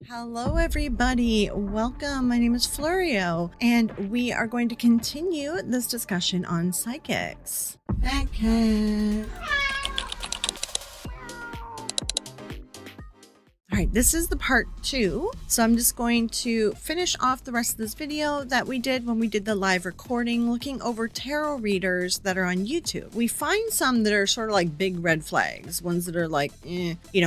Hello everybody, welcome. My name is Florio and we are going to continue this discussion on psychics. Fat cat. All right, this is the part 2. So I'm just going to finish off the rest of this video that we did when we did the live recording, looking over tarot readers that are on YouTube. We find some that are sort of like big red flags, ones that are like,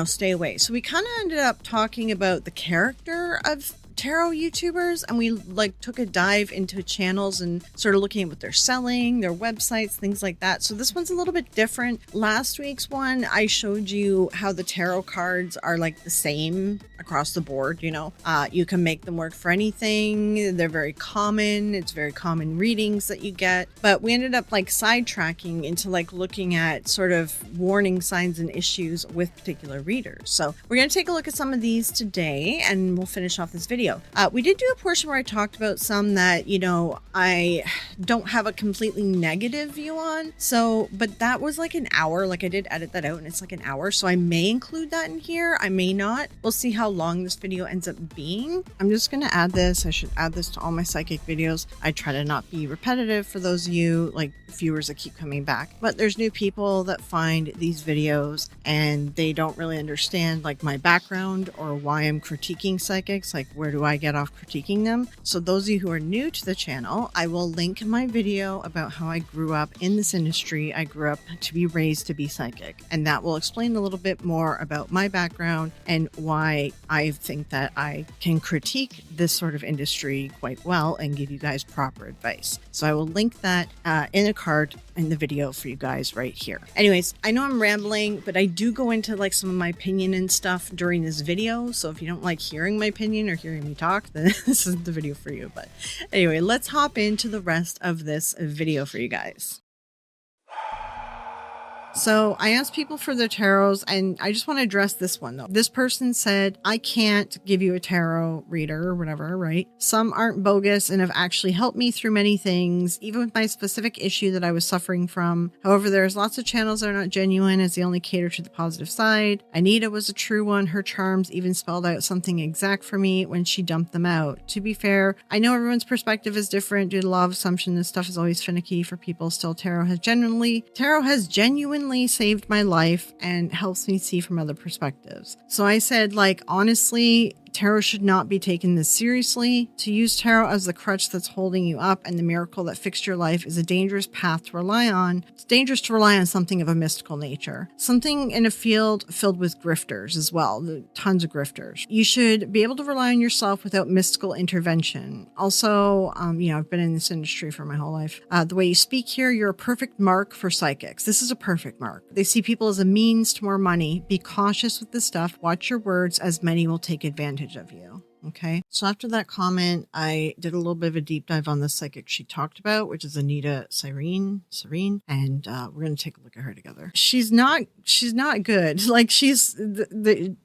stay away. So we kind of ended up talking about the character of tarot YouTubers, and we took a dive into channels and started looking at what they're selling, their websites, things like that. So this one's a little bit different. Last week's one, I showed you how the tarot cards are like the same across the board. You can make them work for anything. They're very common. It's very common readings that you get, but we ended up sidetracking into looking at sort of warning signs and issues with particular readers. So we're going to take a look at some of these today and we'll finish off this video. We did do a portion where I talked about some that, I don't have a completely negative view on. So, but that was like an hour. I did edit that out and it's like an hour. So I may include that in here. I may not. We'll see how long this video ends up being. I'm just going to add this. I should add this to all my psychic videos. I try to not be repetitive for those of you viewers that keep coming back, but there's new people that find these videos and they don't really understand my background or why I'm critiquing psychics. Where do I get off critiquing them? So those of you who are new to the channel, I will link my video about how I grew up in this industry. I grew up to be raised to be psychic, and that will explain a little bit more about my background and why I think that I can critique this sort of industry quite well and give you guys proper advice. So I will link that in a card in the video for you guys right here. Anyways, I know I'm rambling, but I do go into some of my opinion and stuff during this video. So if you don't like hearing my opinion or hearing me talk, then this is the video for you. But anyway, let's hop into the rest of this video for you guys. So I asked people for their tarots, and I just want to address this one though. This person said, I can't give you a tarot reader or whatever, right? Some aren't bogus and have actually helped me through many things, even with my specific issue that I was suffering from. However, there's lots of channels that are not genuine as they only cater to the positive side. Anita was a true one. Her charms even spelled out something exact for me when she dumped them out. To be fair, I know everyone's perspective is different due to law of assumption. This stuff is always finicky for people. Still, tarot has genuinely saved my life and helps me see from other perspectives. So I said, honestly, tarot should not be taken this seriously. To use tarot as the crutch that's holding you up and the miracle that fixed your life is a dangerous path to rely on. It's dangerous to rely on something of a mystical nature. Something in a field filled with grifters as well. Tons of grifters. You should be able to rely on yourself without mystical intervention. Also, I've been in this industry for my whole life. The way you speak here, you're a perfect mark for psychics. This is a perfect mark. They see people as a means to more money. Be cautious with this stuff. Watch your words, as many will take advantage of you. Okay. So after that comment, I did a little bit of a deep dive on the psychic she talked about, which is Anita Sirene, and we're going to take a look at her together. She's not good.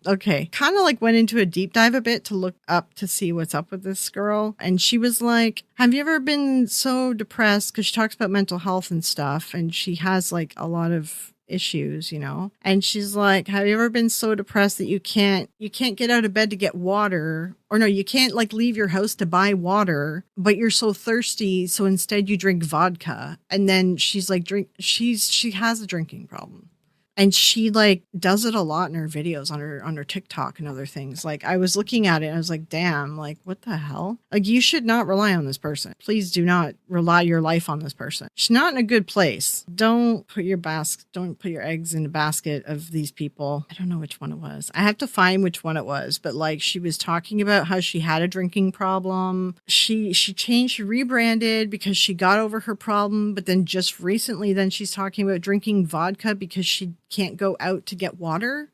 Okay. Kind of went into a deep dive a bit to look up to see what's up with this girl. And she was like, have you ever been so depressed? Because she talks about mental health and stuff. And she has a lot of issues, and she's like, have you ever been so depressed that you can't get out of bed to get water, or no, you can't leave your house to buy water, but you're so thirsty, so instead you drink vodka? And then she's she has a drinking problem. And she does it a lot in her videos on her TikTok and other things. I was looking at it and I was like, damn, what the hell? You should not rely on this person. Please do not rely your life on this person. She's not in a good place. Don't put your eggs in a basket of these people. I don't know which one it was. I have to find which one it was, but she was talking about how she had a drinking problem. She rebranded because she got over her problem, but then just recently she's talking about drinking vodka because she can't go out to get water.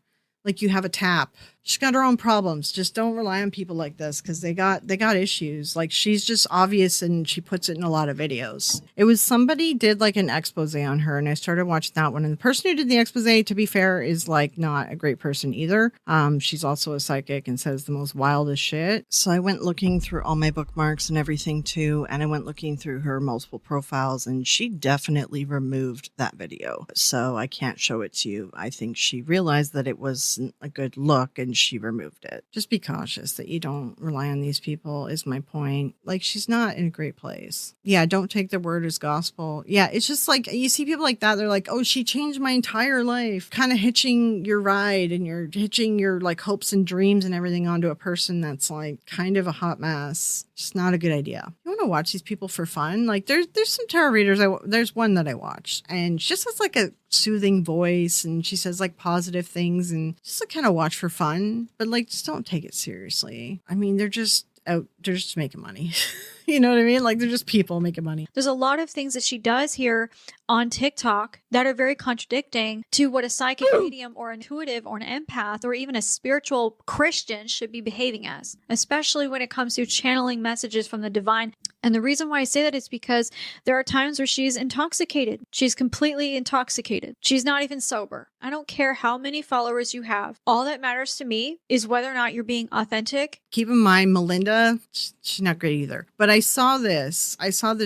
You have a tap. She's got her own problems. Just don't rely on people like this because they got issues. She's just obvious, and she puts it in a lot of videos. It was somebody did an expose on her, and I started watching that one. And the person who did the expose, to be fair, is not a great person either. She's also a psychic and says the most wildest shit. So I went looking through all my bookmarks and everything too, and I went looking through her multiple profiles, and she definitely removed that video. So I can't show it to you. I think she realized that it wasn't a good look, and she removed it. Just be cautious that you don't rely on these people is my point. Like, she's not in a great place. Yeah, don't take their word as gospel. Yeah, it's just like you see people like that. They're like, oh, she changed my entire life. Kind of hitching your ride and you're hitching your like hopes and dreams and everything onto a person that's like kind of a hot mess. Just not a good idea. You want to watch these people for fun? Like there's some tarot readers. There's one that I watched and she just has like a soothing voice and she says like positive things and just like kind of watch for fun, but like just don't take it seriously. I mean, they're just making money. You know what I mean? Like they're just people making money. There's a lot of things that she does here on TikTok that are very contradicting to what a psychic medium or intuitive or an empath or even a spiritual Christian should be behaving as, especially when it comes to channeling messages from the divine. And the reason why I say that is because there are times where she's intoxicated. She's completely intoxicated. She's not even sober. I don't care how many followers you have. All that matters to me is whether or not you're being authentic. Keep in mind, Melinda, she's not great either. But I saw this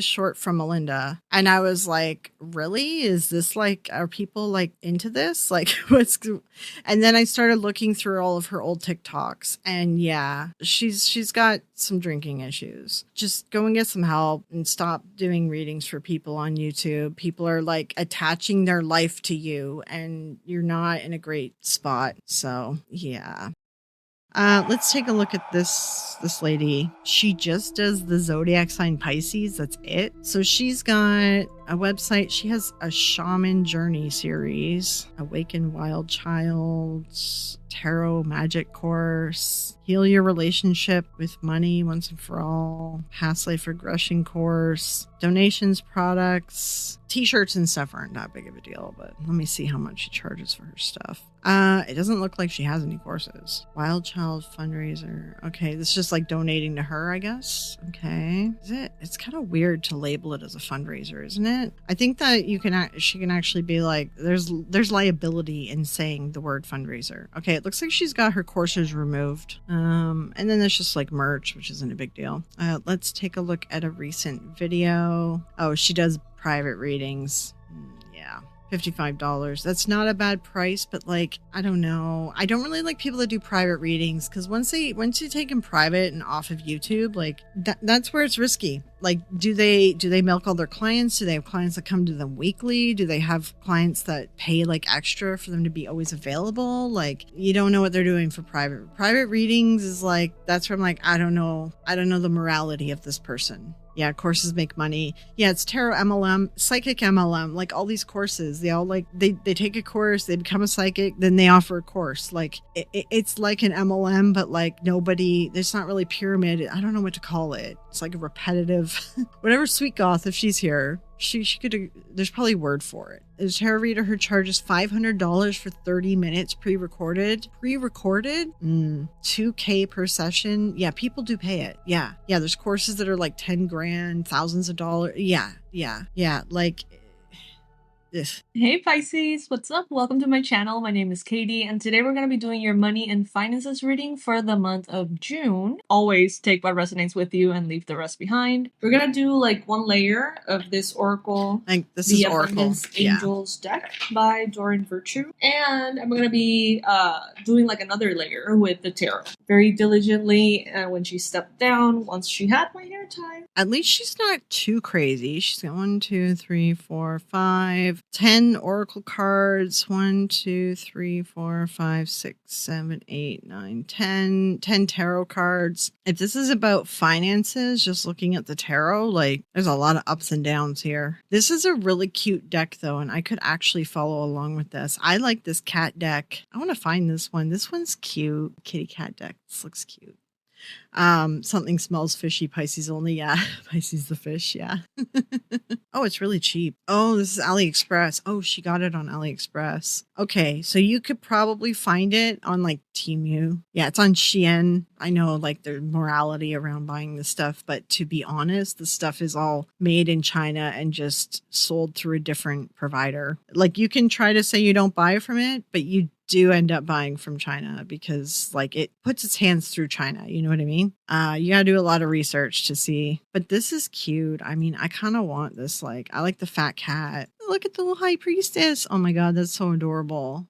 short from Melinda and I was like, really? Is this like, are people like into this? Like and then I started looking through all of her old TikToks and yeah, she's got some drinking issues. Just go and get some help and stop doing readings for people on YouTube. People are like attaching their life to you and you're not in a great spot. So yeah. Let's take a look at this lady. She just does the zodiac sign Pisces. That's it. So she's got a website. She has a shaman journey series, Awaken Wild Child, tarot magic course, heal your relationship with money once and for all, past life regression course, donations, products, t-shirts and stuff aren't that big of a deal, but let me see how much she charges for her stuff. It doesn't look like she has any courses. Wild Child fundraiser. Okay, this is just like donating to her, I guess. Okay. Is it? It's kind of weird to label it as a fundraiser, isn't it? I think that she can actually be like, there's liability in saying the word fundraiser. Okay, it looks like she's got her courses removed. And then there's just like merch, which isn't a big deal. Let's take a look at a recent video. Oh, she does private readings. Yeah. $55. That's not a bad price, but like, I don't know. I don't really like people that do private readings because once you take them private and off of YouTube, like that's where it's risky. Like, do they milk all their clients? Do they have clients that come to them weekly? Do they have clients that pay like extra for them to be always available? Like, you don't know what they're doing for private readings is like, that's where I'm like, I don't know the morality of this person. Yeah, courses make money. Yeah, it's tarot MLM, psychic MLM, like all these courses. They all like, they take a course, they become a psychic, then they offer a course. Like it's like an MLM, but like there's not really pyramid. I don't know what to call it. It's like a repetitive, whatever Sweet Goth, if she's here, she could, there's probably a word for it. A tarot reader who charges $500 for 30 minutes pre-recorded. 2K per session. Yeah, people do pay it. Yeah. There's courses that are like 10 grand, thousands of dollars. Yeah. Like, ugh. Hey Pisces, what's up? Welcome to my channel. My name is Katie, and today we're going to be doing your money and finances reading for the month of June. Always take what resonates with you and leave the rest behind. We're going to do like one layer of this Oracle, this is Oracle. Abundance Angels deck by Doreen Virtue, and I'm going to be doing like another layer with the tarot. Very diligently, when she stepped down, once she had my hair tied. At least she's not too crazy. She's got 1, 2, 3, 4, 5, 10 Oracle cards. 1, 2, 3, 4, 5, 6, 7, 8, 9, 10 tarot cards. If this is about finances, just looking at the tarot, like there's a lot of ups and downs here. This is a really cute deck though, and I could actually follow along with this. I like this cat deck. I want to find this one. This one's cute. Kitty cat deck. This looks cute. Something smells fishy. Pisces only. Yeah. Pisces the fish. Yeah. Oh, it's really cheap. Oh, this is AliExpress. Oh, she got it on AliExpress. Okay. So you could probably find it on like Temu. Yeah. It's on Shein. I know like there's morality around buying this stuff, but to be honest, the stuff is all made in China and just sold through a different provider. Like you can try to say you don't buy from it, but you do end up buying from China because like it puts its hands through China. You know what I mean? You gotta do a lot of research to see, but this is cute. I mean, I kind of want this. Like, I like the fat cat. Look at the little high priestess. Oh my God, that's so adorable.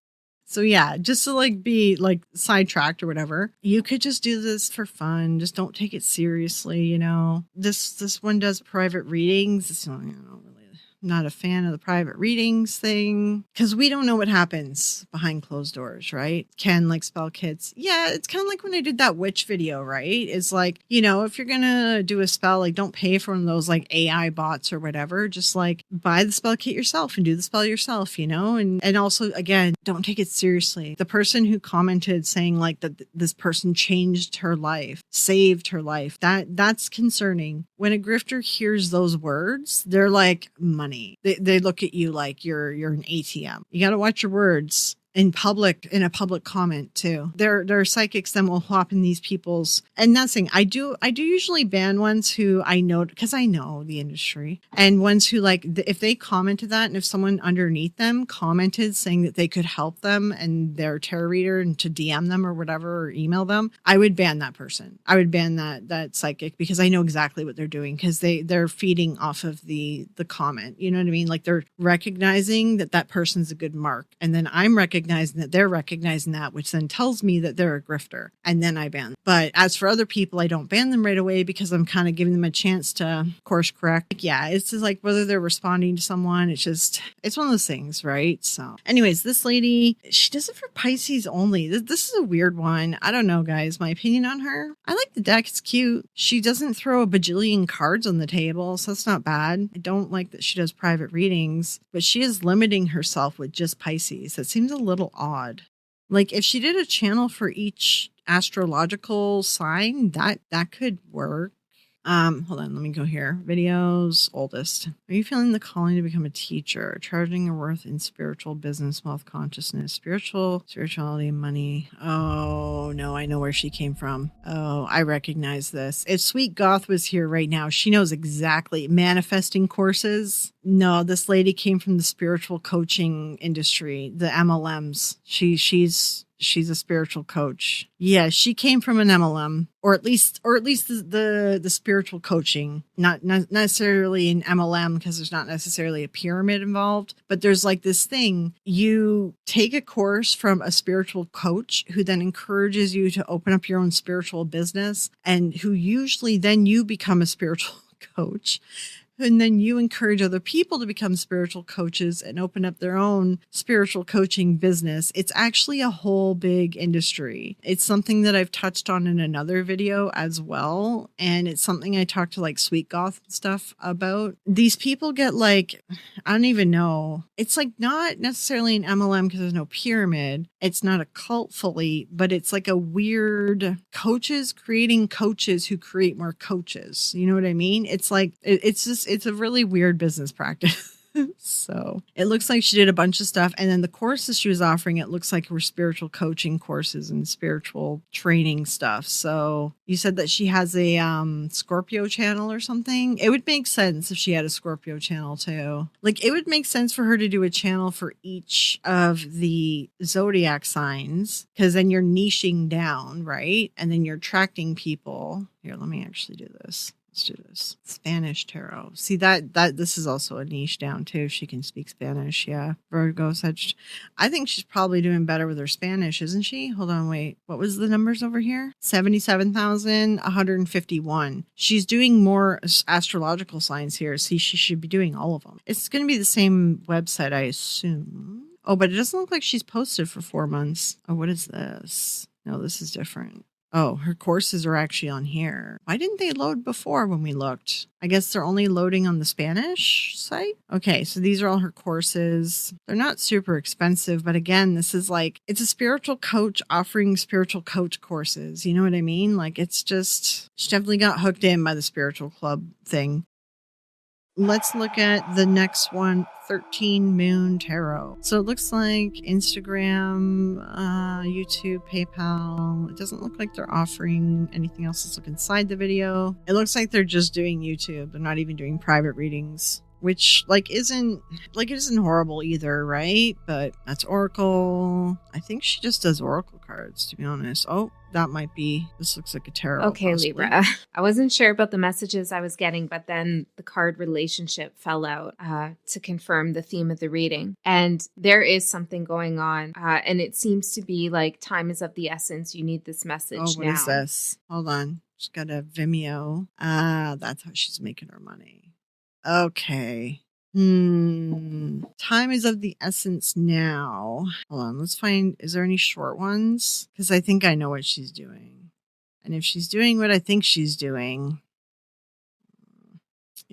So yeah, just to like be like sidetracked or whatever, you could just do this for fun. Just don't take it seriously, you know. This one does private readings. It's not, you know, really not a fan of the private readings thing because we don't know what happens behind closed doors, right? Can like spell kits. Yeah, it's kind of like when I did that witch video, right? It's like, you know, if you're gonna do a spell, like don't pay for one of those like AI bots or whatever. Just like buy the spell kit yourself and do the spell yourself, you know? And also again, don't take it seriously. The person who commented saying like that this person changed her life, saved her life, that's concerning. When a grifter hears those words, they're like money. They look at you like you're an ATM. You got to watch your words in a public comment too. There are psychics that will hop in these people's, and that's thing. I do usually ban ones who I know because I know the industry, and ones who like if they commented that, and if someone underneath them commented saying that they could help them and their tarot reader and to DM them or whatever or email them, I would ban that person. I would ban that psychic because I know exactly what they're doing because they're feeding off of the comment. You know what I mean? Like they're recognizing that person's a good mark, and then I'm recognizing that they're recognizing that, which then tells me that they're a grifter, and then I ban them. But as for other people, I don't ban them right away because I'm kind of giving them a chance to course correct. Like, yeah, it's just like whether they're responding to someone, it's one of those things, right? So anyways, this lady, she does it for Pisces only. This is a weird one. I don't know, guys. My opinion on her, I like the deck. It's cute. She doesn't throw a bajillion cards on the table, so that's not bad. I don't like that she does private readings, but she is limiting herself with just Pisces. That seems a little odd. Like if she did a channel for each astrological sign, that could work. Hold on, let me go here. Videos, oldest. Are you feeling the calling to become a teacher? Charging your worth in spiritual business, wealth, consciousness, spirituality, and money. Oh, no, I know where she came from. Oh, I recognize this. If Sweet Goth was here right now, she knows exactly. Manifesting courses. No, this lady came from the spiritual coaching industry, the MLMs. She's a spiritual coach. Yeah, she came from an MLM, or at least the spiritual coaching, not necessarily an MLM because there's not necessarily a pyramid involved, but there's like this thing. You take a course from a spiritual coach who then encourages you to open up your own spiritual business, and who usually then you become a spiritual coach. And then you encourage other people to become spiritual coaches and open up their own spiritual coaching business. It's actually a whole big industry. It's something that I've touched on in another video as well. And it's something I talked to like Sweet Goth and stuff about. These people get like, I don't even know. It's like not necessarily an MLM because there's no pyramid. It's not a cult fully, but it's like a weird coaches creating coaches who create more coaches. You know what I mean? It's like, it's a really weird business practice. So it looks like she did a bunch of stuff. And then the courses she was offering, it looks like were spiritual coaching courses and spiritual training stuff. So you said that she has a Scorpio channel or something. It would make sense if she had a Scorpio channel too. Like it would make sense for her to do a channel for each of the zodiac signs, because then you're niching down, right? And then you're attracting people. Here, let me actually do this. Let's do this. Spanish tarot. See that this is also a niche down too. She can speak Spanish. Yeah. Virgo such. I think she's probably doing better with her Spanish, isn't she? Hold on, wait. What was the numbers over here? 77,151. She's doing more astrological signs here. See, she should be doing all of them. It's going to be the same website, I assume. Oh, but it doesn't look like she's posted for 4 months. Oh, what is this? No, this is different. Oh, her courses are actually on here. Why didn't they load before when we looked? I guess they're only loading on the Spanish site. Okay, so these are all her courses. They're not super expensive, but again, this is like, it's a spiritual coach offering spiritual coach courses. You know what I mean? Like it's just, she definitely got hooked in by the spiritual club thing. Let's look at the next one, 13 Moon Tarot. So it looks like Instagram, YouTube, PayPal. It doesn't look like they're offering anything else. Let's look inside the video. It looks like they're just doing YouTube. They're not even doing private readings, which it isn't horrible either, right? But that's Oracle. I think she just does Oracle cards, to be honest. Oh, that might be, this looks like a tarot. Okay, possibly. Libra. I wasn't sure about the messages I was getting, but then the card relationship fell out to confirm the theme of the reading. And there is something going on. And it seems to be like time is of the essence. You need this message now. Oh, what is this? Hold on. She's got a Vimeo. That's how she's making her money. Okay. Time is of the essence now. Hold on. Let's find, is there any short ones? Because I think I know what she's doing. And if she's doing what I think she's doing,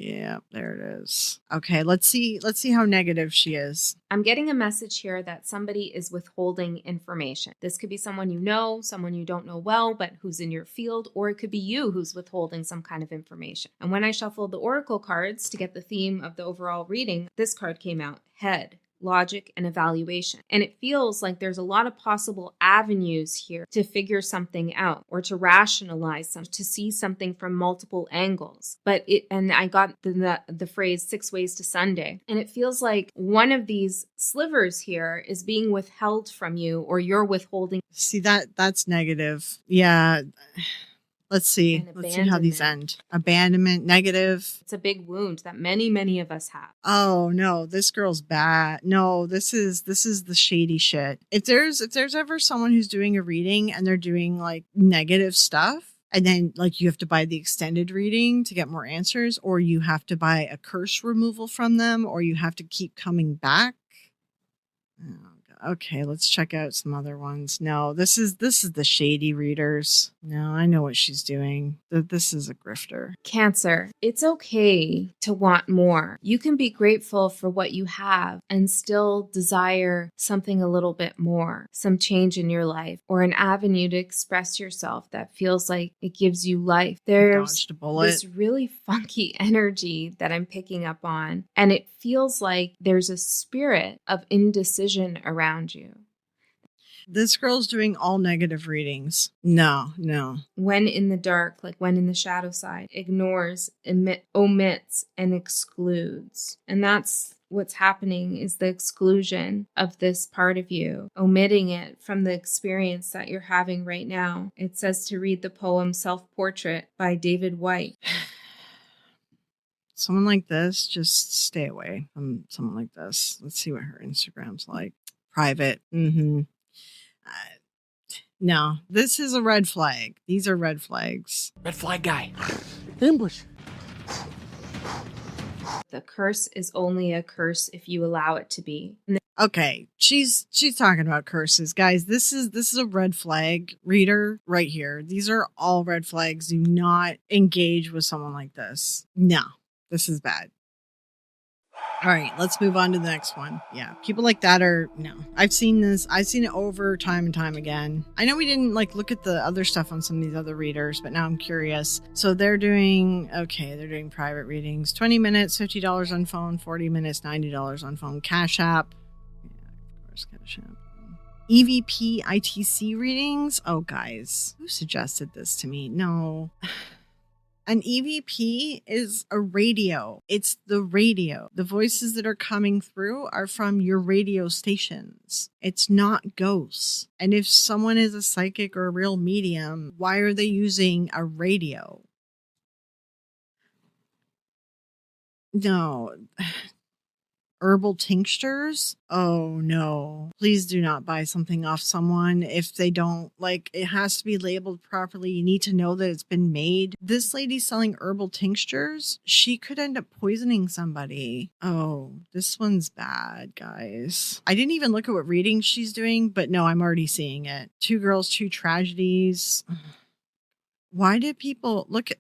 yeah, there it is. Okay, let's see how negative she is. I'm getting a message here that somebody is withholding information. This could be someone you know, someone you don't know well, but who's in your field, or it could be you who's withholding some kind of information. And when I shuffled the oracle cards to get the theme of the overall reading, this card came out, Head, Logic, and Evaluation. And it feels like there's a lot of possible avenues here to figure something out or to rationalize something, to see something from multiple angles. And I got the phrase 6 ways to Sunday. And it feels like one of these slivers here is being withheld from you, or you're withholding. See, that's negative. Yeah. Let's see. Let's see how these end. Abandonment, negative. It's a big wound that many, many of us have. Oh no, this girl's bad. No, this is the shady shit. If there's ever someone who's doing a reading and they're doing like negative stuff, and then like you have to buy the extended reading to get more answers, or you have to buy a curse removal from them, or you have to keep coming back. Okay, let's check out some other ones. No, this is the shady readers. No, I know what she's doing. This is a grifter. Cancer, it's okay to want more. You can be grateful for what you have and still desire something a little bit more, some change in your life, or an avenue to express yourself that feels like it gives you life. There's this really funky energy that I'm picking up on, and it feels like there's a spirit of indecision around you. This girl's doing all negative readings. No. When in the dark, like when in the shadow side, ignores, omits, and excludes. And that's what's happening, is the exclusion of this part of you, omitting it from the experience that you're having right now. It says to read the poem Self-Portrait by David White. Someone like this, just stay away from someone like this. Let's see what her Instagram's like. Private. No, this is a red flag. These are red flags. Red flag guy. Ambush. The curse is only a curse if you allow it to be. Okay, she's talking about curses, guys. This is a red flag reader right here. These are all red flags. Do not engage with someone like this. No, this is bad. All right, let's move on to the next one. Yeah, people like that are, no. I've seen this. I've seen it over time and time again. I know we didn't like look at the other stuff on some of these other readers, but now I'm curious. So they're doing private readings. 20 minutes, $50 on phone. 40 minutes, $90 on phone. Cash App. Yeah, of course, Cash App. EVP ITC readings. Oh, guys, who suggested this to me? No. An EVP is a radio. It's the radio. The voices that are coming through are from your radio stations. It's not ghosts. And if someone is a psychic or a real medium, why are they using a radio? No. Herbal tinctures? Oh no. Please do not buy something off someone if they don't, like, it has to be labeled properly. You need to know that it's been made. This lady's selling herbal tinctures. She could end up poisoning somebody. Oh, this one's bad, guys. I didn't even look at what reading she's doing, but no, I'm already seeing it. 2 girls, 2 tragedies. Why did people look at...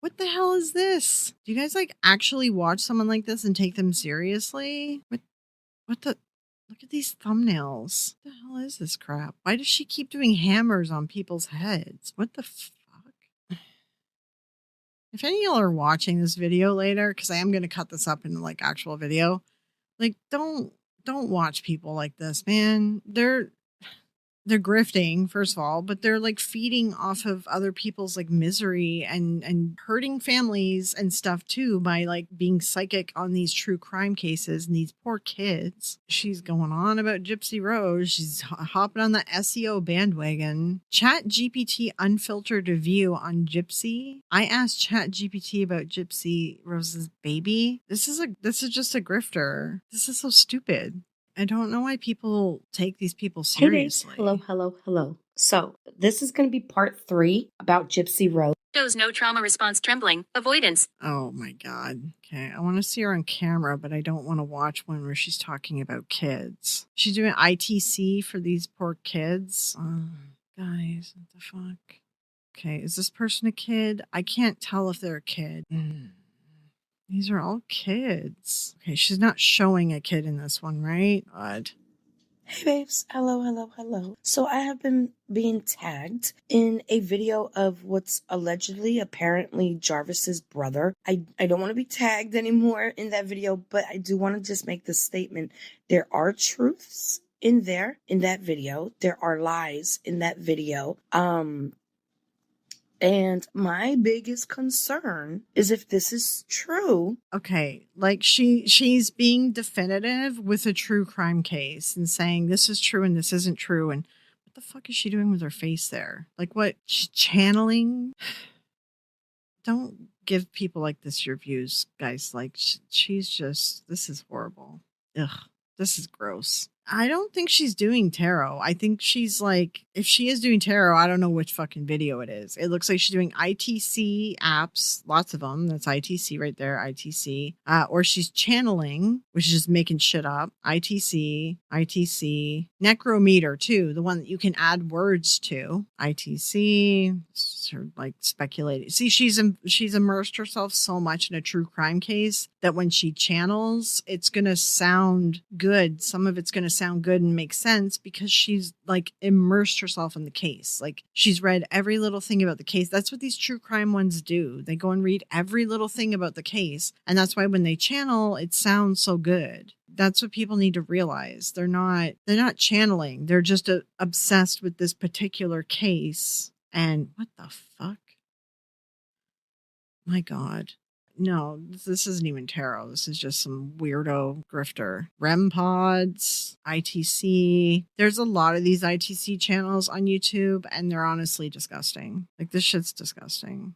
What the hell is this? Do you guys like actually watch someone like this and take them seriously? What the? Look at these thumbnails. What the hell is this crap? Why does she keep doing hammers on people's heads? What the fuck? If any of y'all are watching this video later, because I am going to cut this up into like actual video, like don't watch people like this, man. they're grifting, first of all, but they're like feeding off of other people's like misery and hurting families and stuff too by like being psychic on these true crime cases and these poor kids. She's going on about Gypsy Rose. She's hopping on the SEO bandwagon. Chat GPT unfiltered review on Gypsy. I asked Chat GPT about Gypsy Rose's baby. This is just a grifter. This is so stupid. I don't know why people take these people seriously. Hey, hello. So this is going to be part 3 about Gypsy Rose. Shows no trauma response, trembling, avoidance. Oh my God. Okay. I want to see her on camera, but I don't want to watch one where she's talking about kids. She's doing ITC for these poor kids. Guys, what the fuck? Okay. Is this person a kid? I can't tell if they're a kid. These are all kids. Okay, she's not showing a kid in this one, right? God. Hey babes, hello. So I have been being tagged in a video of what's apparently Jarvis's brother. I don't want to be tagged anymore in that video, but I do want to just make this statement. There are truths in that video. There are lies in that video. And my biggest concern is if this is true. Okay, like she's being definitive with a true crime case and saying this is true and this isn't true. And what the fuck is she doing with her face there? Like what? She's channeling? Don't give people like this your views, guys. Like she's just, this is horrible. Ugh, this is gross. I don't think she's doing tarot. I think she's like, if she is doing tarot, I don't know which fucking video it is. It looks like she's doing ITC apps, lots of them. That's ITC right there, ITC. Or she's channeling, which is just making shit up. ITC, Necrometer too, the one that you can add words to. ITC, sort of like speculating. See, she's immersed herself so much in a true crime case that when she channels, it's going to sound good. Some of it's going to sound good and make sense because she's like immersed herself in the case. Like she's read every little thing about the case. That's what these true crime ones do. They go and read every little thing about the case. And that's why when they channel, it sounds so good. That's what people need to realize. They're not channeling. They're just obsessed with this particular case. And what the fuck? My God. No, this isn't even tarot. This is just some weirdo grifter. REM pods, ITC. There's a lot of these ITC channels on YouTube, and they're honestly disgusting. Like, this shit's disgusting.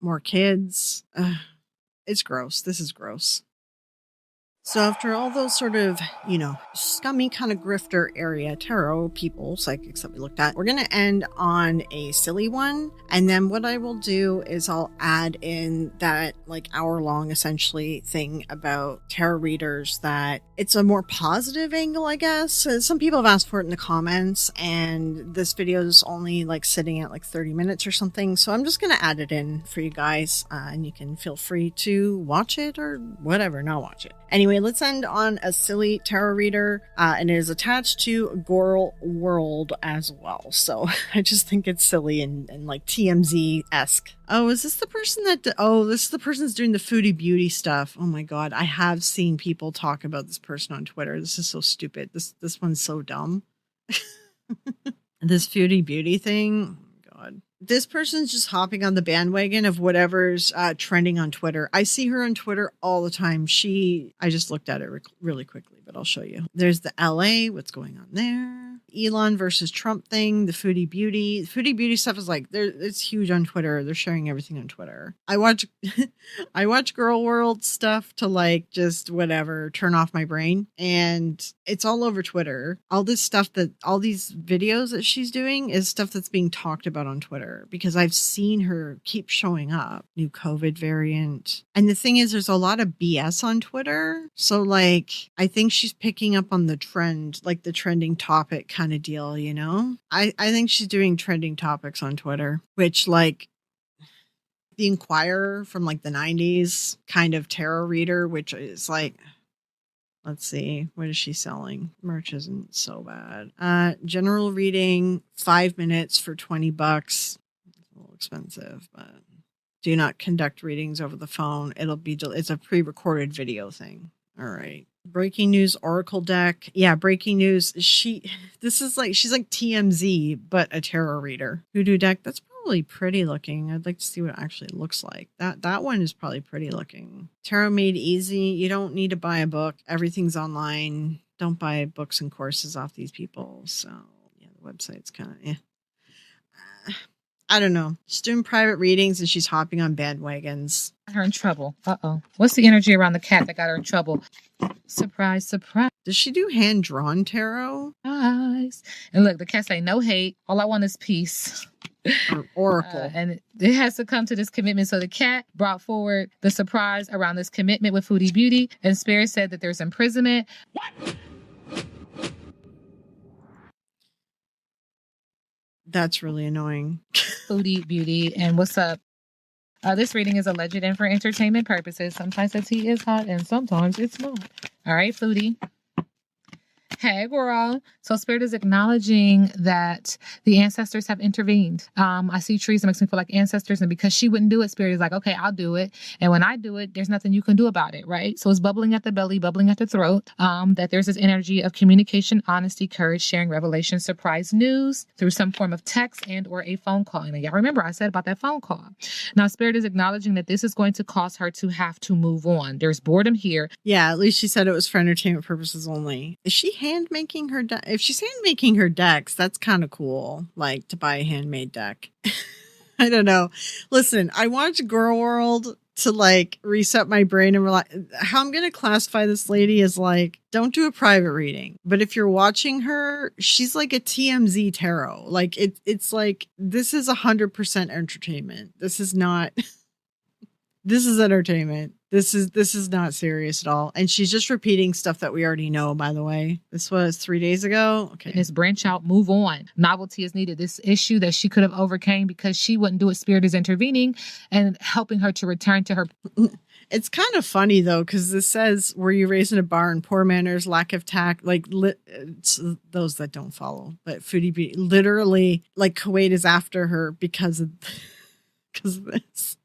More kids. It's gross. This is gross. So after all those sort of, scummy kind of grifter area tarot people, psychics that we looked at, we're going to end on a silly one. And then what I will do is I'll add in that like hour-long essentially thing about tarot readers that it's a more positive angle, I guess. Some people have asked for it in the comments, and this video is only like sitting at like 30 minutes or something. So I'm just going to add it in for you guys, and you can feel free to watch it or whatever, not watch it. Anyway, let's end on a silly tarot reader, and it is attached to Girl World as well. So I just think it's silly and like TMZ-esque. Oh, is this the person that... this is the person that's doing the foodie beauty stuff. Oh my God, I have seen people talk about this person on Twitter. This is so stupid. This one's so dumb. This foodie beauty thing. Oh my God. This person's just hopping on the bandwagon of whatever's trending on Twitter. I see her on Twitter all the time. I just looked at it really quickly, but I'll show you. There's the LA, what's going on there? Elon versus Trump thing, the foodie beauty. The foodie beauty stuff is like, it's huge on Twitter. They're sharing everything on Twitter. I watch Girl World stuff to like just whatever, turn off my brain. And it's all over Twitter. All these videos that she's doing is stuff that's being talked about on Twitter because I've seen her keep showing up. New COVID variant. And the thing is, there's a lot of BS on Twitter. So like, I think she's picking up on the trend, like the trending topic kind of deal, I think she's doing trending topics on Twitter, which like the Inquirer from like the 90s kind of tarot reader, which is like, let's see, what is she selling? Merch isn't so bad. General reading, 5 minutes for $20. It's a little expensive, but do not conduct readings over the phone. It's a pre-recorded video thing. All right. Breaking news oracle deck. Yeah, breaking news. She's like TMZ, but a tarot reader. Hoodoo deck. That's probably pretty looking. I'd like to see what it actually looks like. That one is probably pretty looking. Tarot made easy. You don't need to buy a book. Everything's online. Don't buy books and courses off these people. So yeah, the website's kind of I don't know. She's doing private readings and she's hopping on bandwagons. Her in trouble. Uh-oh. What's the energy around the cat that got her in trouble? Surprise, surprise. Does she do hand-drawn tarot? Nice. And look, the cat say no hate. All I want is peace. Or oracle. And it has to come to this commitment. So the cat brought forward the surprise around this commitment with Foodie Beauty. And Spirit said that there's imprisonment. What? That's really annoying. Foodie Beauty. And what's up? This reading is alleged and for entertainment purposes. Sometimes the tea is hot and sometimes it's not. All right, Foodie. Hey, girl. So Spirit is acknowledging that the ancestors have intervened. I see trees that makes me feel like ancestors. And because she wouldn't do it, Spirit is like, okay, I'll do it. And when I do it, there's nothing you can do about it, right? So it's bubbling at the belly, bubbling at the throat. That there's this energy of communication, honesty, courage, sharing revelation, surprise news through some form of text and or a phone call. And y'all remember I said about that phone call. Now, Spirit is acknowledging that this is going to cause her to have to move on. There's boredom here. Yeah, at least she said it was for entertainment purposes only. Is she hand making her deck? If she's hand making her decks, that's kind of cool. Like to buy a handmade deck. I don't know. Listen, I wanted Girl World to like reset my brain and realize how I'm going to classify this lady as like, don't do a private reading. But if you're watching her, she's like a TMZ tarot. Like it's like, this is 100% entertainment. This is not, this is entertainment. This is not serious at all. And she's just repeating stuff that we already know, by the way. This was 3 days ago. Okay. This branch out, move on. Novelty is needed. This issue that she could have overcame because she wouldn't do it. Spirit is intervening and helping her to return to her. It's kind of funny, though, because this says, were you raised in a barn? Poor manners, lack of tact, like it's those that don't follow. But Foodie Beauty, literally, like Kuwait is after her because of this.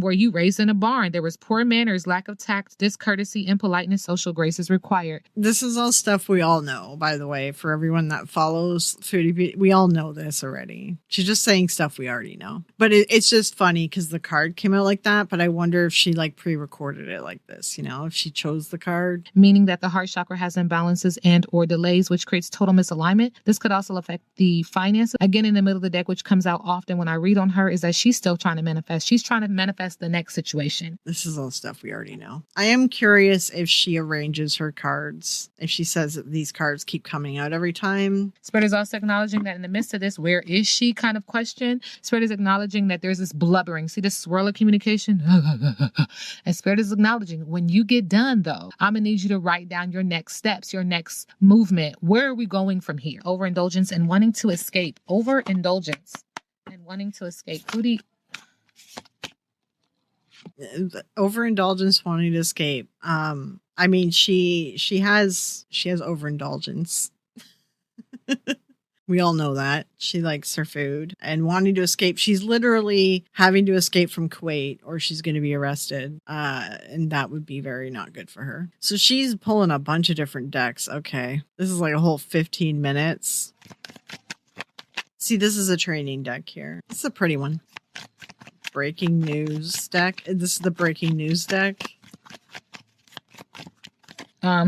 Were you raised in a barn? There was poor manners, lack of tact, discourtesy, impoliteness, social grace is required. This is all stuff we all know, by the way, for everyone that follows Foodie Beauty. We all know this already. She's just saying stuff we already know. But it's just funny because the card came out like that. But I wonder if she like pre-recorded it like this, you know, if she chose the card. Meaning that the heart chakra has imbalances and or delays, which creates total misalignment. This could also affect the finances. Again, in the middle of the deck, which comes out often when I read on her, is that she's still trying to manifest. She's trying to manifest the next situation. This is all stuff we already know. I am curious if she arranges her cards, if she says that these cards keep coming out every time. Spirit is also acknowledging that in the midst of this, where is she kind of question? Spirit is acknowledging that there's this blubbering. See this swirl of communication? And Spirit is acknowledging when you get done, though, I'm going to need you to write down your next steps, your next movement. Where are we going from here? Overindulgence and wanting to escape. Overindulgence and wanting to escape. Foodie. Overindulgence, wanting to escape. I mean, she has overindulgence. We all know that. She likes her food and wanting to escape. She's literally having to escape from Kuwait or she's going to be arrested. And that would be very not good for her. So she's pulling a bunch of different decks. Okay. This is like a whole 15 minutes. See, this is a training deck here. It's a pretty one. Breaking news deck. This is the breaking news deck.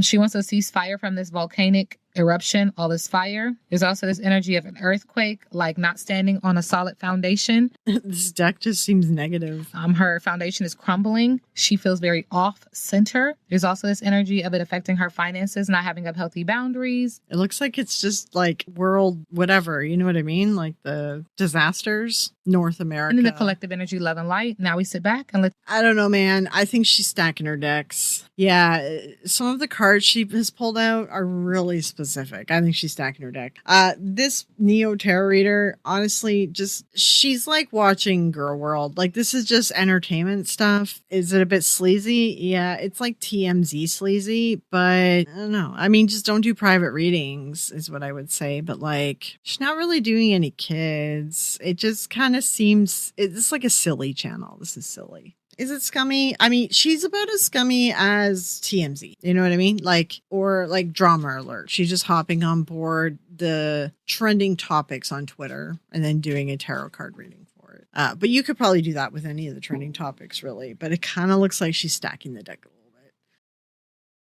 She wants to cease fire from this volcanic eruption, all this fire. There's also this energy of an earthquake, like not standing on a solid foundation. This deck just seems negative. Her foundation is crumbling. She feels very off center. There's also this energy of it affecting her finances, not having up healthy boundaries. It looks like it's just like world whatever, you know what I mean? Like the disasters, North America. And then the collective energy, love and light. Now we sit back and I don't know, man. I think she's stacking her decks. Yeah, some of the cards she has pulled out are really specific. I think she's stacking her deck. This Neo Tarot reader, honestly, she's like watching Girl World. Like, this is just entertainment stuff. Is it a bit sleazy? Yeah, it's like TMZ sleazy, but I don't know. I mean, just don't do private readings is what I would say. But like, she's not really doing any kids. It just kind of seems, it's like a silly channel. This is silly. Is it scummy? I mean, she's about as scummy as TMZ. You know what I mean? Like, or like Drama Alert. She's just hopping on board the trending topics on Twitter and then doing a tarot card reading for it. But you could probably do that with any of the trending topics, really. But it kind of looks like she's stacking the deck a little bit.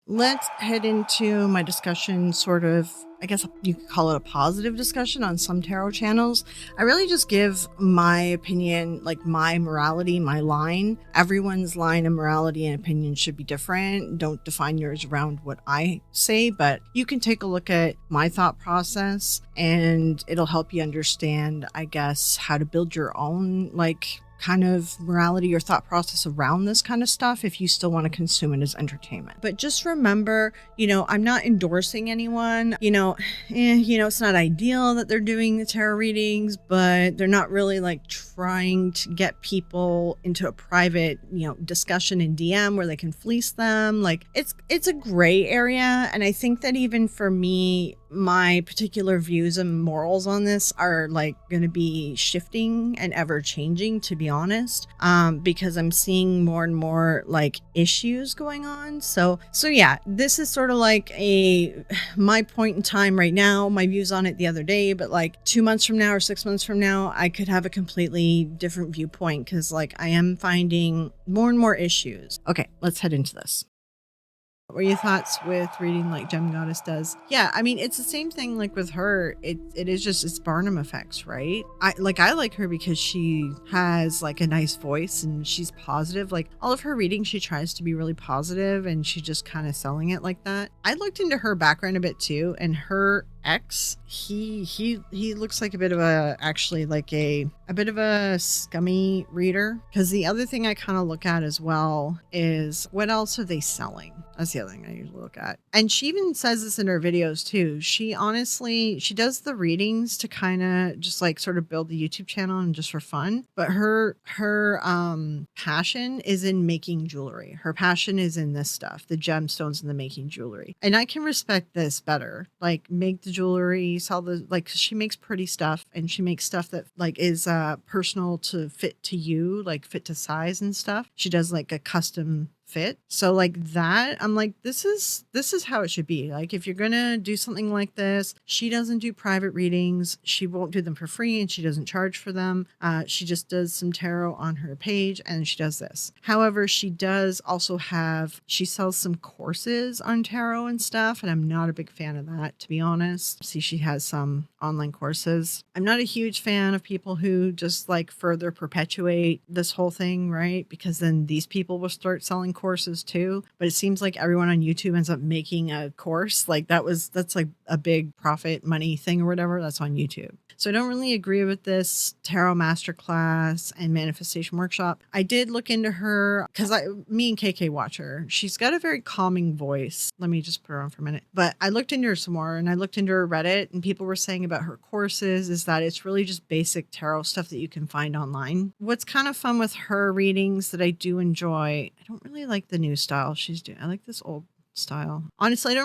Let's head into my discussion, sort of, I guess you could call it a positive discussion on some tarot channels. I really just give my opinion, like my morality, my line. Everyone's line of morality and opinion should be different. Don't define yours around what I say, but you can take a look at my thought process and it'll help you understand, I guess, how to build your own, like, kind of morality or thought process around this kind of stuff if you still want to consume it as entertainment. But just remember, I'm not endorsing anyone. It's not ideal that they're doing the tarot readings, but they're not really like trying to get people into a private, discussion in DM where they can fleece them. Like it's a gray area. And I think that even for me, my particular views and morals on this are like going to be shifting and ever changing, to be honest, because I'm seeing more and more like issues going on. So yeah, this is sort of like my point in time right now, my views on it the other day, but like 2 months from now or 6 months from now, I could have a completely different viewpoint because like I am finding more and more issues. Okay, let's head into this. What were your thoughts with reading like Gem Goddess does? Yeah, I mean, it's the same thing like with her. It is just, it's Barnum effects, right? I like her because she has like a nice voice and she's positive. Like all of her readings, she tries to be really positive and she's just kind of selling it like that. I looked into her background a bit too, and her ex, he looks like a bit of a scummy reader. Because the other thing I kind of look at as well is what else are they selling? That's the other thing I usually look at. And she even says this in her videos too. She does the readings to kind of just like sort of build the YouTube channel and just for fun. But her passion is in making jewelry. Her passion is in this stuff, the gemstones and the making jewelry. And I can respect this better. Like make the jewelry, sell the, like, she makes pretty stuff and she makes stuff that like is personal to fit to you, like fit to size and stuff. She does like a custom fit. So like that, I'm like, this is how it should be. Like if you're gonna do something like this, she doesn't do private readings. She won't do them for free and she doesn't charge for them. She just does some tarot on her page and she does this. However, she does also she sells some courses on tarot and stuff, and I'm not a big fan of that, to be honest. See, she has some online courses. I'm not a huge fan of people who just like further perpetuate this whole thing, right? Because then these people will start selling courses too. But it seems like everyone on YouTube ends up making a course. Like that's like a big profit money thing or whatever. That's on YouTube. So I don't really agree with this tarot masterclass and manifestation workshop. I did look into her because me and KK watch her. She's got a very calming voice. Let me just put her on for a minute. But I looked into her some more, and I looked into her Reddit, and people were saying about her courses is that it's really just basic tarot stuff that you can find online. What's kind of fun with her readings that I do enjoy, I don't really like the new style she's doing. I like this old style. Honestly, I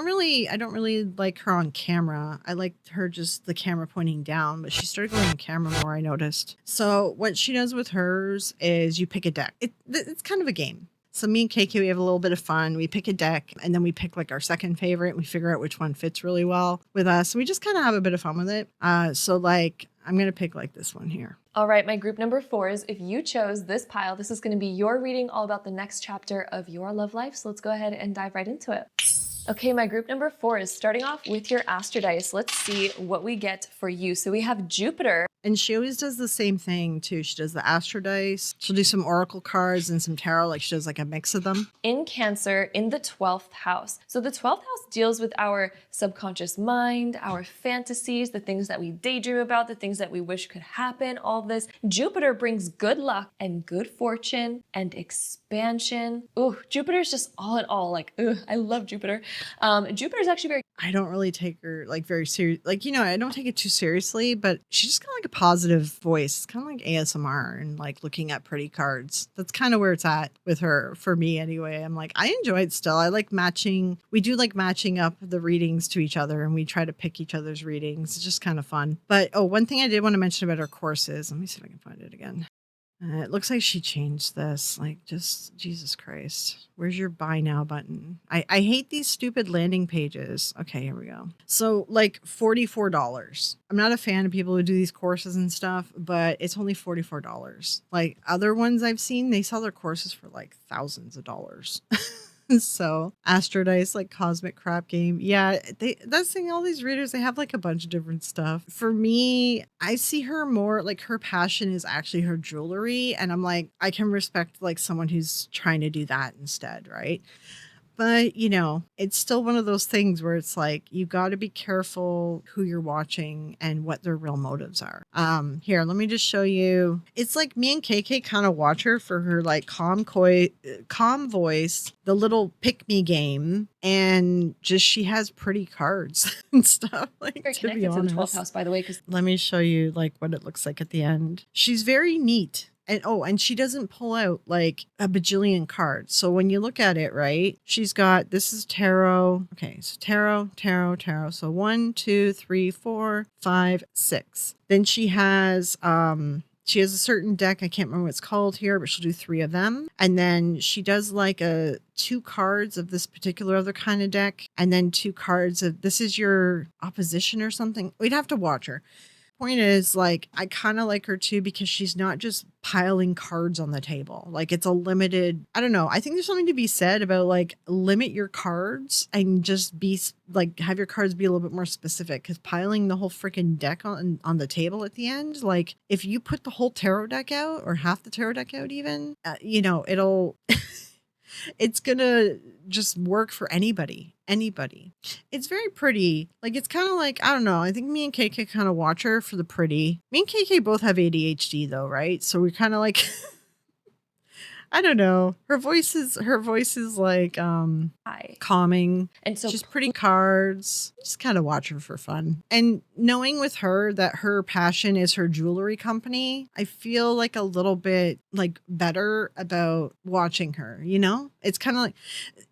don't really like her on camera. I liked her just the camera pointing down, but she started going on camera more, I noticed. So what she does with hers is you pick a deck. It's kind of a game. So me and KK, we have a little bit of fun. We pick a deck and then we pick like our second favorite and we figure out which one fits really well with us. We just kind of have a bit of fun with it. So like, I'm going to pick like this one here. All right, my group number 4 is if you chose this pile, this is going to be your reading all about the next chapter of your love life. So let's go ahead and dive right into it. Okay, my group number 4 is starting off with your Astro Dice. Let's see what we get for you. So we have Jupiter. And she always does the same thing too. She does the Astro Dice. She'll do some Oracle cards and some tarot. Like she does like a mix of them. In Cancer, in the 12th house. So the 12th house deals with our subconscious mind, our fantasies, the things that we daydream about, the things that we wish could happen, all of this. Jupiter brings good luck and good fortune and expansion. Ooh, Jupiter's just all in all. Like, ooh, I love Jupiter. Jupiter's actually very... I don't really take her like very serious. Like, I don't take it too seriously, but she's just kind of like a positive voice. It's kind of like ASMR and like looking at pretty cards. That's kind of where it's at with her for me anyway. I'm like, I enjoy it still. I like matching. We do like matching up the readings to each other and we try to pick each other's readings. It's just kind of fun. But one thing I did want to mention about her courses. Let me see if I can find it again. It looks like she changed this. Like, just Jesus Christ. Where's your buy now button? I hate these stupid landing pages. Okay, here we go. So like $44. I'm not a fan of people who do these courses and stuff, but it's only $44. Like other ones I've seen, they sell their courses for like thousands of dollars. So Astrodice, like cosmic crap game. Yeah, that's the thing, all these readers, they have like a bunch of different stuff. For me, I see her more like her passion is actually her jewelry. And I'm like, I can respect like someone who's trying to do that instead, right? But, you know, it's still one of those things where it's like, you got to be careful who you're watching and what their real motives are. Here, let me just show you. It's like me and KK kind of watch her for her like calm voice, the little pick me game, and just she has pretty cards and stuff. Like, Very to be connected to the 12th honest. house, by the way, because Let me show you like what it looks like at the end. She's very neat. And she doesn't pull out like a bajillion cards. So when you look at it, right, she's got, this is tarot. Okay, so tarot. So 1, 2, 3, 4, 5, 6. Then she has a certain deck. I can't remember what it's called here, but she'll do 3 of them. And then she does like 2 cards of this particular other kind of deck. And then 2 cards of, this is your opposition or something. We'd have to watch her. Point is, like, I kind of like her too because she's not just piling cards on the table. Like, it's a limited, I don't know, I think there's something to be said about like limit your cards and just be like, have your cards be a little bit more specific, because piling the whole freaking deck on the table at the end, like if you put the whole tarot deck out or half the tarot deck out even, you know, it'll it's gonna just work for anybody. It's very pretty. Like, it's kind of like, I don't know, I think me and KK kind of watch her for the pretty. Me and KK both have ADHD though, right? So we kind of like I don't know, her voice is like hi. calming, And so she's pretty cards. Just kind of watch her for fun. And knowing with her that her passion is her jewelry company, I feel like a little bit like better about watching her, you know? It's kind of like,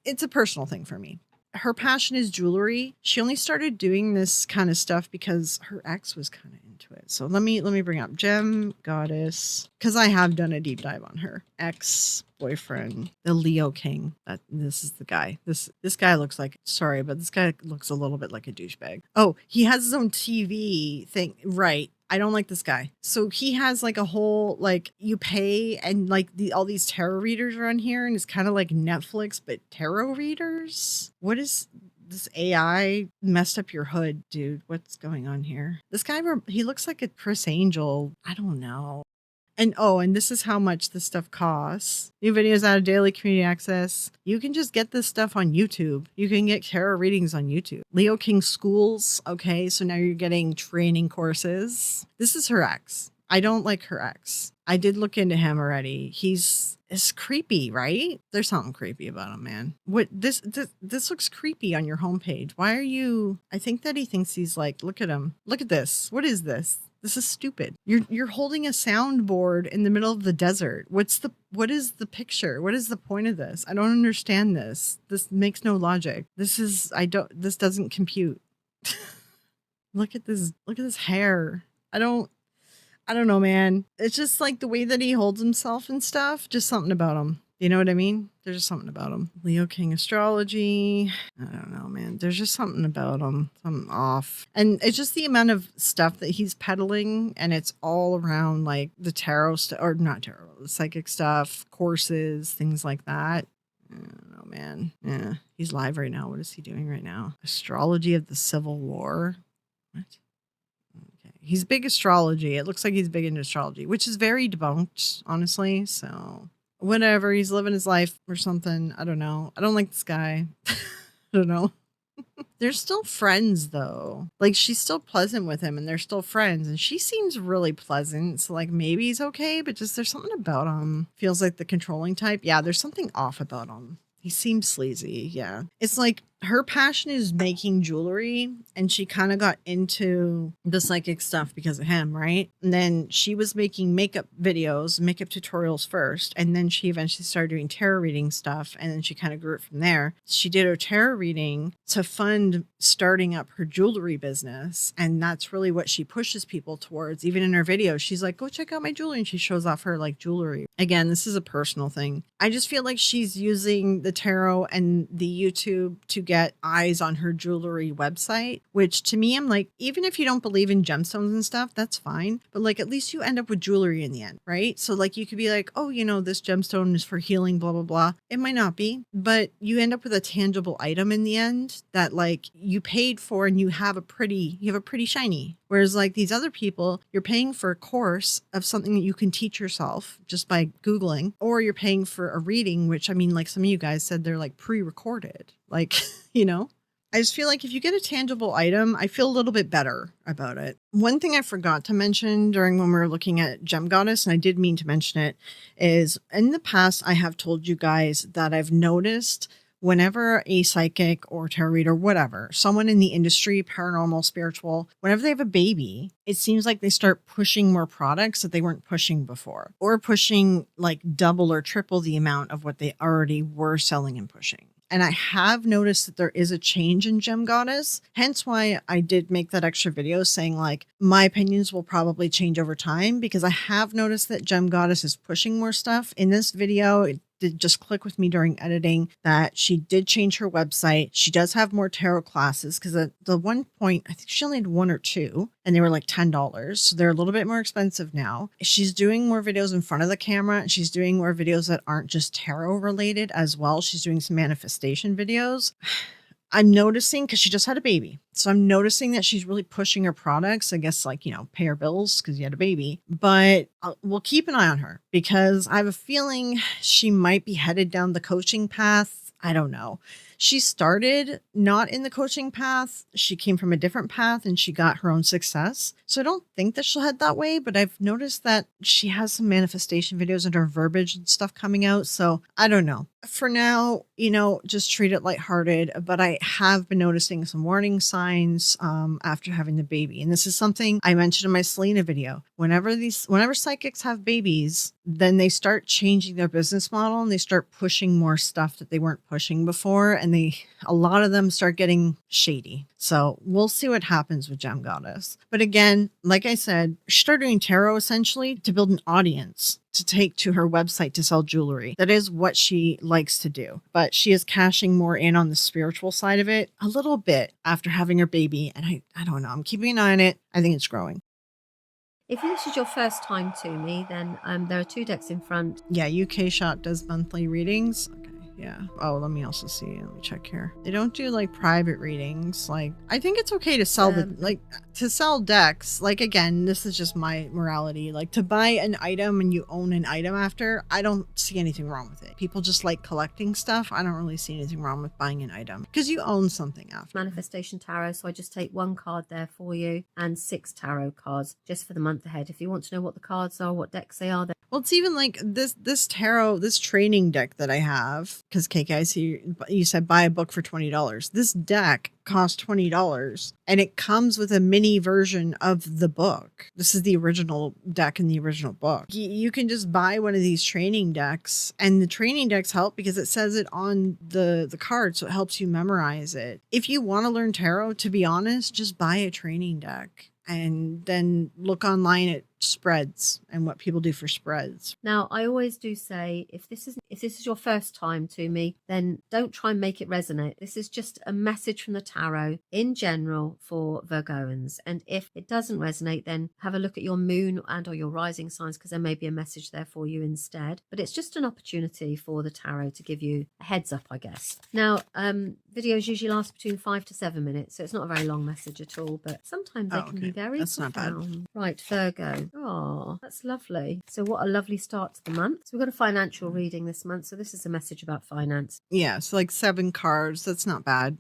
it's a personal thing for me. Her passion is jewelry. She only started doing this kind of stuff because her ex was kind of into it. So let me bring up Gem Goddess, because I have done a deep dive on her ex-boyfriend, the Leo King. This is the guy. This guy looks like, sorry, but this guy looks a little bit like a douchebag. Oh, he has his own TV thing, right? I don't like this guy. So he has like a whole, like, you pay and like all these tarot readers are on here, and it's kind of like Netflix, but tarot readers. What is this AI messed up your hood, dude? What's going on here? This guy, he looks like a Chris Angel. I don't know. And this is how much this stuff costs. New videos out of daily community access. You can just get this stuff on YouTube. You can get tarot readings on YouTube. Leo King schools. Okay, so now you're getting training courses. This is her ex. I don't like her ex. I did look into him already. It's creepy, right? There's something creepy about him, man. What this looks creepy on your homepage. Why are you? I think that he thinks he's like, look at him. Look at this. What is this? This is stupid. You're holding a soundboard in the middle of the desert. What is the picture? What is the point of this? I don't understand this. This makes no logic. This doesn't compute. Look at this hair. I don't know, man. It's just like the way that he holds himself and stuff. Just something about him. You know what I mean? There's just something about him. Leo King astrology. I don't know, man. There's just something about him. Something off. And it's just the amount of stuff that he's peddling. And it's all around like the tarot or not tarot, the psychic stuff, courses, things like that. I don't know, man. Yeah. He's live right now. What is he doing right now? Astrology of the Civil War. What? Okay. He's big astrology. It looks like he's big into astrology, which is very debunked, honestly. So whatever. He's living his life or something. I don't know. I don't like this guy. I don't know. They're still friends though. Like, she's still pleasant with him and they're still friends. And she seems really pleasant. So like maybe he's okay, but just there's something about him. Feels like the controlling type. Yeah, there's something off about him. He seems sleazy. Yeah. It's like her passion is making jewelry, and she kind of got into the psychic stuff because of him, right? And then she was making makeup videos, makeup tutorials first, and then she eventually started doing tarot reading stuff, and then she kind of grew it from there. She did her tarot reading to fund starting up her jewelry business, and that's really what she pushes people towards. Even in her videos, she's like, go check out my jewelry, and she shows off her like jewelry. Again, this is a personal thing. I just feel like she's using the tarot and the YouTube to get eyes on her jewelry website, which to me, I'm like, even if you don't believe in gemstones and stuff, that's fine. But like, at least you end up with jewelry in the end, right? So like, you could be like, oh, you know, this gemstone is for healing, blah, blah, blah. It might not be, but you end up with a tangible item in the end that like you paid for, and you have a pretty shiny. Whereas like these other people, you're paying for a course of something that you can teach yourself just by Googling, or you're paying for a reading, which I mean, like some of you guys said, they're like pre-recorded, like, you know. I just feel like if you get a tangible item, I feel a little bit better about it. One thing I forgot to mention during when we were looking at Gem Goddess, and I did mean to mention it, is in the past, I have told you guys that I've noticed whenever a psychic or tarot reader, whatever, someone in the industry, paranormal, spiritual, whenever they have a baby, it seems like they start pushing more products that they weren't pushing before, or pushing like double or triple the amount of what they already were selling and pushing. And I have noticed that there is a change in Gem Goddess, hence why I did make that extra video saying like my opinions will probably change over time, because I have noticed that Gem Goddess is pushing more stuff. In this video, it did just click with me during editing that she did change her website. She does have more tarot classes, because at the one point, I think she only had 1 or 2, and they were like $10. So they're a little bit more expensive now. She's doing more videos in front of the camera, and she's doing more videos that aren't just tarot related as well. She's doing some manifestation videos. I'm noticing, because she just had a baby, so I'm noticing that she's really pushing her products. I guess, like, you know, pay her bills because you had a baby. But we'll keep an eye on her, because I have a feeling she might be headed down the coaching path. I don't know. She started not in the coaching path. She came from a different path, and she got her own success. So I don't think that she'll head that way, but I've noticed that she has some manifestation videos and her verbiage and stuff coming out. So I don't know. For now, you know, just treat it lighthearted. But I have been noticing some warning signs after having the baby. And this is something I mentioned in my Selena video. Whenever psychics have babies, then they start changing their business model, and they start pushing more stuff that they weren't pushing before. And a lot of them start getting shady. So we'll see what happens with Gem Goddess. But again, like I said, she started doing tarot essentially to build an audience to take to her website to sell jewelry. That is what she likes to do. But she is cashing more in on the spiritual side of it a little bit after having her baby. And I don't know. I'm keeping an eye on it. I think it's growing. If this is your first time to me, then there are 2 decks in front. Yeah, UK Shop does monthly readings. Okay, yeah. Oh, let me also see. Let me check here. They don't do like private readings. Like, I think it's okay to sell to sell decks. Like, again, this is just my morality. Like, to buy an item and you own an item after, I don't see anything wrong with it. People just like collecting stuff. I don't really see anything wrong with buying an item because you own something after. Manifestation tarot. So I just take 1 card there for you and 6 tarot cards just for the month ahead. If you want to know what the cards are, what decks they are, well, it's even like this tarot, this training deck that I have, because KK, I see you said buy a book for $20. This deck costs $20, and it comes with a mini version of the book. This is the original deck in the original book. You can just buy one of these training decks, and the training decks help because it says it on the card, so it helps you memorize it. If you want to learn tarot, to be honest, just buy a training deck and then look online at spreads and what people do for spreads. Now, I always do say, if this is your first time to me, then don't try and make it resonate. This is just a message from the tarot in general for Virgoans. And if it doesn't resonate, then have a look at your moon and or your rising signs, because there may be a message there for you instead. But it's just an opportunity for the tarot to give you a heads up, I guess. Now, videos usually last between 5 to 7 minutes, so it's not a very long message at all, but sometimes they can be very profound. Not bad. Right, Virgo. Oh, that's lovely. So what a lovely start to the month. So we've got a financial reading this month. So this is a message about finance. Yeah, so like 7 cards. That's not bad.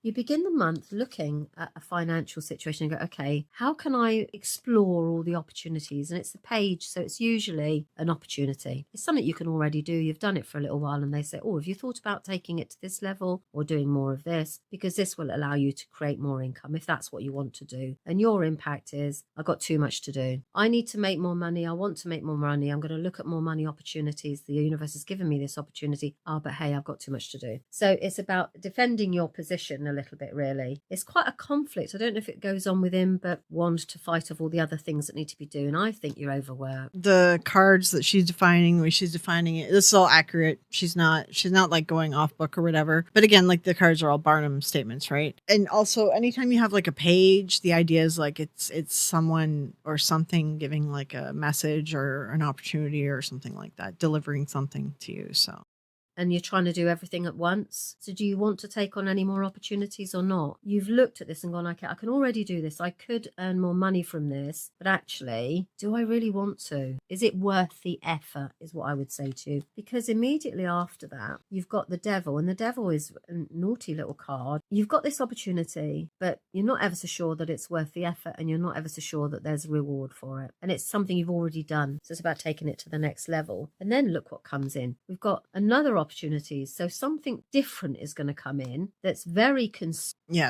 You begin the month looking at a financial situation and go, okay, how can I explore all the opportunities? And it's the page, so it's usually an opportunity. It's something you can already do. You've done it for a little while, and they say, oh, have you thought about taking it to this level or doing more of this, because this will allow you to create more income if that's what you want to do. And your impact is, I've got too much to do. I need to make more money. I want to make more money. I'm going to look at more money opportunities. The universe has given me this opportunity. But hey, I've got too much to do. So it's about defending your position a little bit, really. It's quite a conflict. I don't know if it goes on with him, but want to fight off all the other things that need to be doing. I think you're overworked. The cards that she's defining, the way she's defining it, this is all accurate. She's not like going off book or whatever. But again, like the cards are all Barnum statements, right? And also anytime you have like a page, the idea is like it's someone or something giving like a message or an opportunity or something like that, delivering something to you. So. And you're trying to do everything at once. So do you want to take on any more opportunities or not? You've looked at this and gone, okay, I can already do this. I could earn more money from this, but actually, do I really want to? Is it worth the effort, is what I would say to you. Because immediately after that, you've got the devil, and the devil is a naughty little card. You've got this opportunity, but you're not ever so sure that it's worth the effort, and you're not ever so sure that there's a reward for it. And it's something you've already done. So it's about taking it to the next level. And then look what comes in. We've got another opportunities. So something different is going to come in that's very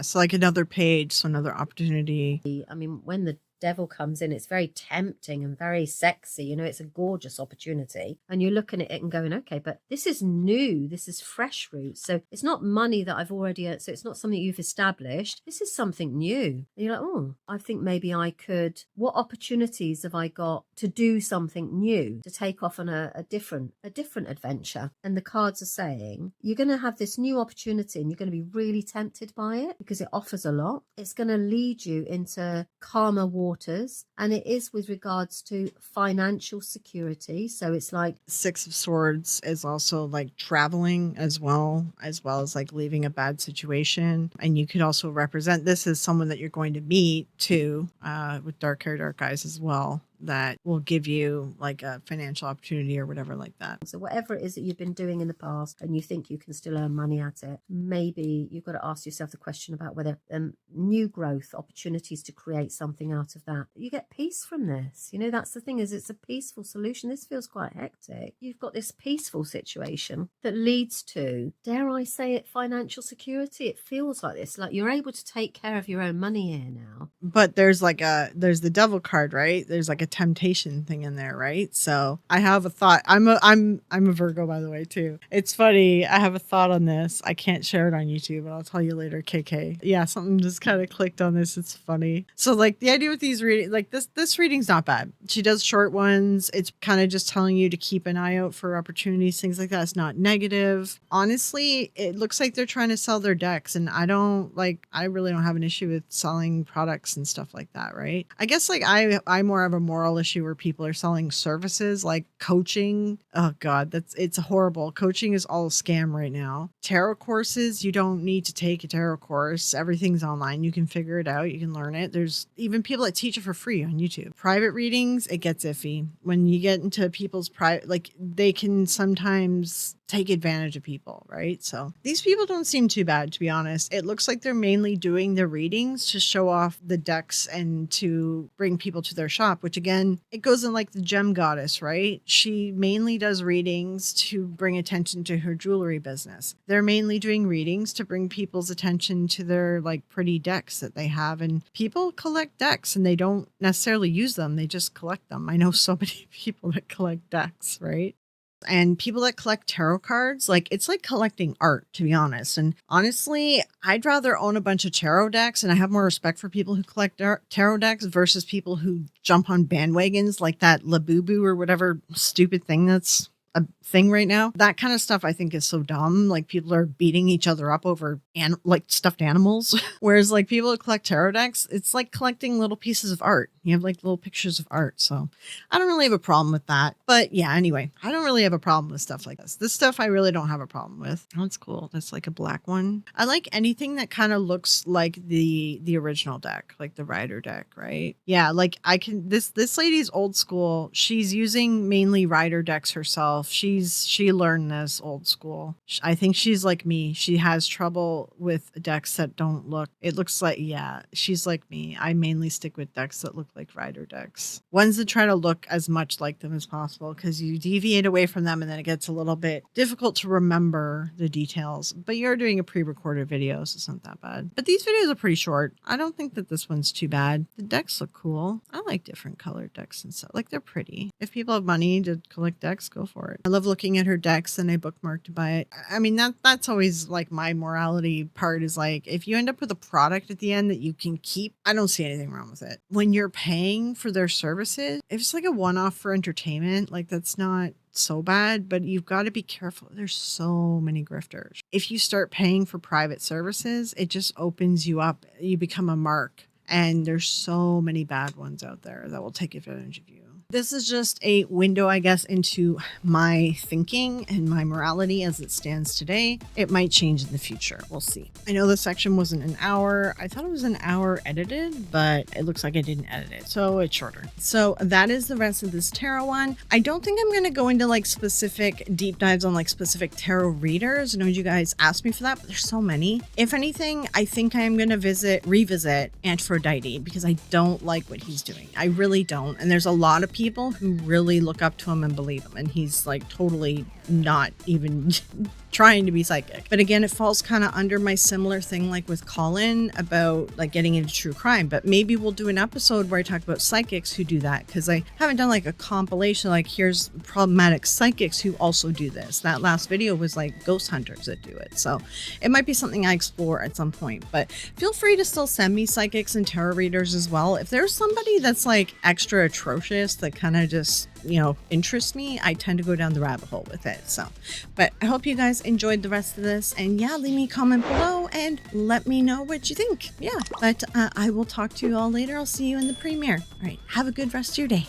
so like another page, so another opportunity. I mean, when the devil comes in, it's very tempting and very sexy. You know, it's a gorgeous opportunity. And you're looking at it and going, okay, but this is new. This is fresh roots. So it's not money that I've already earned. So it's not something you've established. This is something new. And you're like, oh, I think maybe I could. What opportunities have I got to do something new, to take off on a different adventure? And the cards are saying you're going to have this new opportunity and you're going to be really tempted by it because it offers a lot. It's going to lead you into calmer waters. And it is with regards to financial security. So it's like Six of Swords is also like traveling as well as like leaving a bad situation. And you could also represent this as someone that you're going to meet too, with dark hair, dark eyes as well, that will give you like a financial opportunity or whatever like that. So whatever it is that you've been doing in the past and you think you can still earn money at it, maybe you've got to ask yourself the question about whether new growth, opportunities to create something out of that. You get peace from this. You know, that's the thing, is it's a peaceful solution. This feels quite hectic. You've got this peaceful situation that leads to, dare I say it, financial security. It feels like this, like you're able to take care of your own money here now. But there's the devil card, right? There's like a temptation thing in there, right? So I have a thought. I'm a Virgo, by the way, too. It's funny. I have a thought on this. I can't share it on YouTube, but I'll tell you later, KK. Yeah, something just kind of clicked on this. It's funny. So like the idea with these readings, like this reading's not bad. She does short ones. It's kind of just telling you to keep an eye out for opportunities, things like that. It's not negative. Honestly, it looks like they're trying to sell their decks, and I really don't have an issue with selling products and stuff like that, right? I guess like I more have a moral issue where people are selling services like coaching. Oh God, it's horrible. Coaching is all a scam right now. Tarot courses, you don't need to take a tarot course. Everything's online. You can figure it out. You can learn it. There's even people that teach it for free on YouTube. Private readings, it gets iffy. When you get into people's private, like they can sometimes take advantage of people, right? So these people don't seem too bad, to be honest. It looks like they're mainly doing the readings to show off the decks and to bring people to their shop, which again, it goes in like the Gem Goddess, right? She mainly does readings to bring attention to her jewelry business. They're mainly doing readings to bring people's attention to their like pretty decks that they have. And people collect decks and they don't necessarily use them. They just collect them. I know so many people that collect decks, right? And people that collect tarot cards, like it's like collecting art, to be honest. And honestly, I'd rather own a bunch of tarot decks, and I have more respect for people who collect tarot decks versus people who jump on bandwagons like that Labubu or whatever stupid thing that's a thing right now. That kind of stuff I think is so dumb. Like people are beating each other up over like stuffed animals. Whereas like people who collect tarot decks, it's like collecting little pieces of art. You have like little pictures of art. So I don't really have a problem with that. But yeah, anyway, I don't really have a problem with stuff like this. This stuff I really don't have a problem with. Oh, it's cool. That's like a black one. I like anything that kind of looks like the original deck, like the Rider deck, right? Yeah, like I can, this lady's old school. She's using mainly Rider decks herself. herself. She learned this old school. I think she's like me. She has trouble with decks that don't look. It looks like, yeah, she's like me. I mainly stick with decks that look like rider decks. Ones that try to look as much like them as possible, because you deviate away from them and then it gets a little bit difficult to remember the details. But you're doing a pre-recorded video, so it's not that bad. But these videos are pretty short. I don't think that this one's too bad. The decks look cool. I like different colored decks and stuff. Like, they're pretty. If people have money to collect decks, go for it. I love looking at her decks, and I bookmarked to buy it. I mean, that's always like my morality part, is like, if you end up with a product at the end that you can keep, I don't see anything wrong with it. When you're paying for their services, if it's like a one-off for entertainment, like, that's not so bad, but you've got to be careful. There's so many grifters. If you start paying for private services, it just opens you up. You become a mark, and there's so many bad ones out there that will take advantage of you. This is just a window, I guess, into my thinking and my morality as it stands today. It might change in the future. We'll see. I know the section wasn't an hour. I thought it was an hour edited, but it looks like I didn't edit it, so it's shorter. So that is the rest of this tarot one. I don't think I'm going to go into like specific deep dives on like specific tarot readers. I know you guys asked me for that, but there's so many. If anything, I think I am going to revisit Aphrodite, because I don't like what he's doing. I really don't. And there's a lot of people who really look up to him and believe him, and he's like totally not even trying to be psychic. But again, it falls kind of under my similar thing like with Colin about like getting into true crime. But maybe we'll do an episode where I talk about psychics who do that, because I haven't done like a compilation like here's problematic psychics who also do this. That last video was like ghost hunters that do it, so it might be something I explore at some point. But feel free to still send me psychics and tarot readers as well. If there's somebody that's like extra atrocious that kind of just, you know, interests me, I tend to go down the rabbit hole with it. So, but I hope you guys enjoyed the rest of this, and yeah, leave me a comment below and let me know what you think. Yeah, but I will talk to you all later. I'll see you in the premiere. All right, have a good rest of your day.